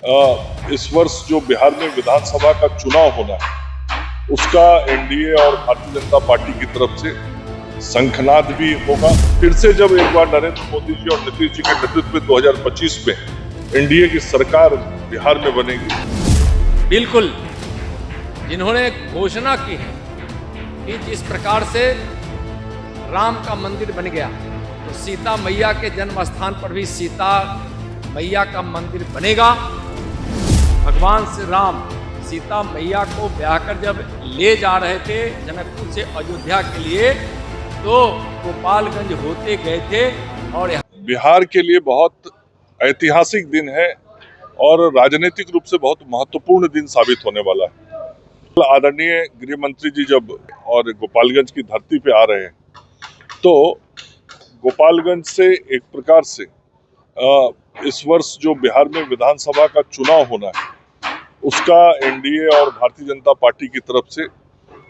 इस वर्ष जो बिहार में विधानसभा का चुनाव होना है उसका एनडीए और भारतीय जनता पार्टी की तरफ से शंखनाद भी होगा। फिर से जब एक बार नरेंद्र मोदी जी और नीतीश जी के नेतृत्व में 2025 में एनडीए की सरकार बिहार में बनेगी। बिल्कुल, जिन्होंने घोषणा की है कि जिस प्रकार से राम का मंदिर बन गया तो सीता मैया के जन्म स्थान पर भी सीता मैया का मंदिर बनेगा। भगवान श्री राम सीता मैया को ब्याहकर जब ले जा रहे थे जनकपुर से अयोध्या के लिए तो गोपालगंज होते गए थे और बिहार के लिए बहुत ऐतिहासिक दिन है और राजनीतिक रूप से बहुत महत्वपूर्ण दिन साबित होने वाला है। आदरणीय गृह मंत्री जी जब और गोपालगंज की धरती पे आ रहे हैं तो गोपालगंज से एक प्रकार से इस वर्ष जो बिहार में विधानसभा का चुनाव होना है उसका एनडीए और भारतीय जनता पार्टी की तरफ से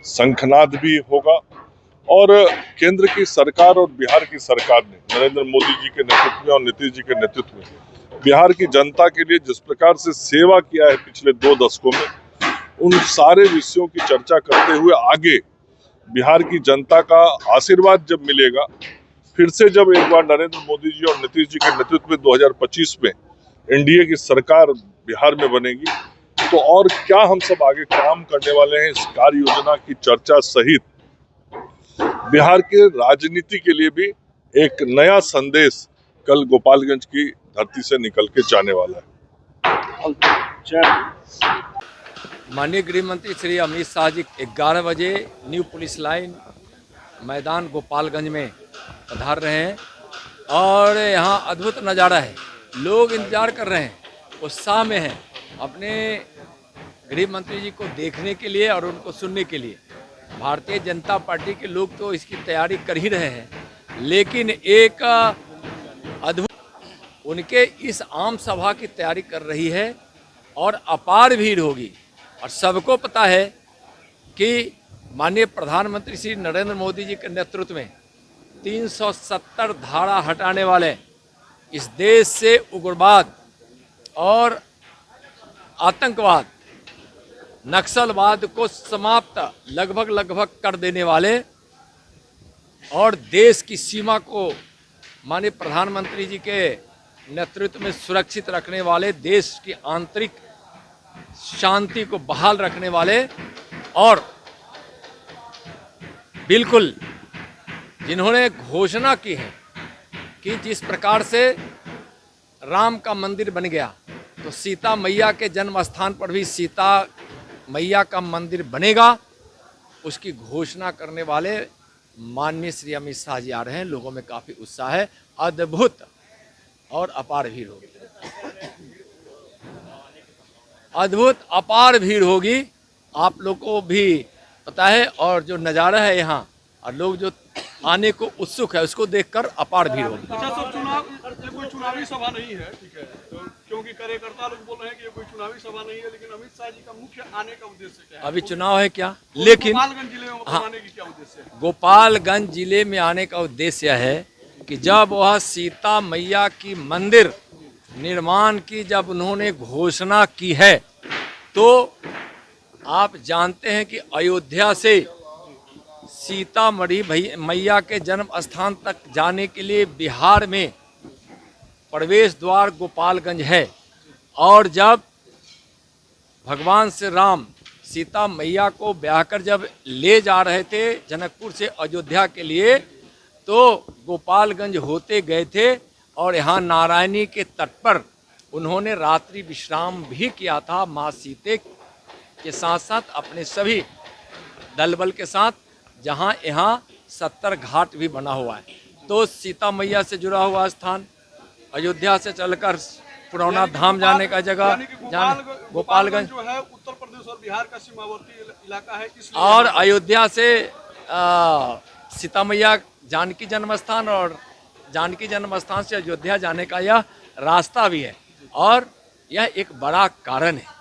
शंखनाद भी होगा और केंद्र की सरकार और बिहार की सरकार ने नरेंद्र मोदी जी के नेतृत्व में और नीतीश जी के नेतृत्व में बिहार की जनता के लिए जिस प्रकार से सेवा किया है पिछले 2 दशकों में, उन सारे विषयों की चर्चा करते हुए आगे बिहार की जनता का आशीर्वाद जब मिलेगा, फिर से जब एक बार नरेंद्र मोदी जी और नीतीश जी के नेतृत्व में 2025 में एनडीए की सरकार बिहार में बनेगी तो और क्या हम सब आगे काम करने वाले हैं, इस कार्य योजना की चर्चा सहित बिहार के राजनीति के लिए भी एक नया संदेश कल गोपालगंज की धरती से निकल के जाने वाला है। माननीय गृह मंत्री श्री अमित शाह जी 11 बजे न्यू पुलिस लाइन मैदान गोपालगंज में पधार रहे हैं और यहाँ अद्भुत नज़ारा है। लोग इंतजार कर रहे हैं, उत्साह में हैं अपने गृह मंत्री जी को देखने के लिए और उनको सुनने के लिए। भारतीय जनता पार्टी के लोग तो इसकी तैयारी कर ही रहे हैं, लेकिन एक अद्भुत उनके इस आम सभा की तैयारी कर रही है और अपार भीड़ होगी। और सबको पता है कि माननीय प्रधानमंत्री श्री नरेंद्र मोदी जी के नेतृत्व में 370 धारा हटाने वाले इस देश से उग्रवाद और आतंकवाद, नक्सलवाद को समाप्त लगभग कर देने वाले और देश की सीमा को माननीय प्रधानमंत्री जी के नेतृत्व में सुरक्षित रखने वाले, देश की आंतरिक शांति को बहाल रखने वाले और बिल्कुल जिन्होंने घोषणा की है कि जिस प्रकार से राम का मंदिर बन गया तो सीता मैया के जन्म स्थान पर भी सीता मैया का मंदिर बनेगा, उसकी घोषणा करने वाले माननीय श्री अमित शाह जी आ रहे हैं। लोगों में काफ़ी उत्साह है, अद्भुत और अपार भीड़ होगी, अद्भुत अपार भीड़ होगी। आप लोग को भी पता है और जो नज़ारा है यहाँ और लोग जो आने को उत्सुक है उसको देखकर अपार भीड़ होगी। अच्छा सर, ये कोई चुनावी सभा नहीं है, ठीक है, तो क्योंकि कार्यकर्ता लोग बोल रहे हैं कि ये कोई चुनावी सभा नहीं है, लेकिन अमित शाह जी का मुख्य आने का उद्देश्य क्या है? अभी चुनाव है क्या, लेकिन गोपालगंज जिले में आने की क्या उद्देश्य है? गोपालगंज जिले में आने का उद्देश्य है कि जब वह सीता मैया की मंदिर निर्माण की जब उन्होंने घोषणा की है तो आप जानते हैं कि अयोध्या से सीतामढ़ी मैया के जन्म स्थान तक जाने के लिए बिहार में प्रवेश द्वार गोपालगंज है। और जब भगवान श्री राम सीता मैया को ब्याहकर जब ले जा रहे थे जनकपुर से अयोध्या के लिए तो गोपालगंज होते गए थे और यहाँ नारायणी के तट पर उन्होंने रात्रि विश्राम भी किया था माँ सीते के साथ साथ अपने सभी दल बल के साथ, जहाँ यहाँ 70 घाट भी बना हुआ है। तो सीता मैया से जुड़ा हुआ स्थान, अयोध्या से चलकर पुरौना धाम जाने का जगह, गोपालगंज जो है उत्तर प्रदेश और बिहार का सीमावर्ती इलाका है, और अयोध्या से सीता मैया जानकी जन्म स्थान और जानकी जन्म स्थान से अयोध्या जाने का यह रास्ता भी है और यह एक बड़ा कारण है।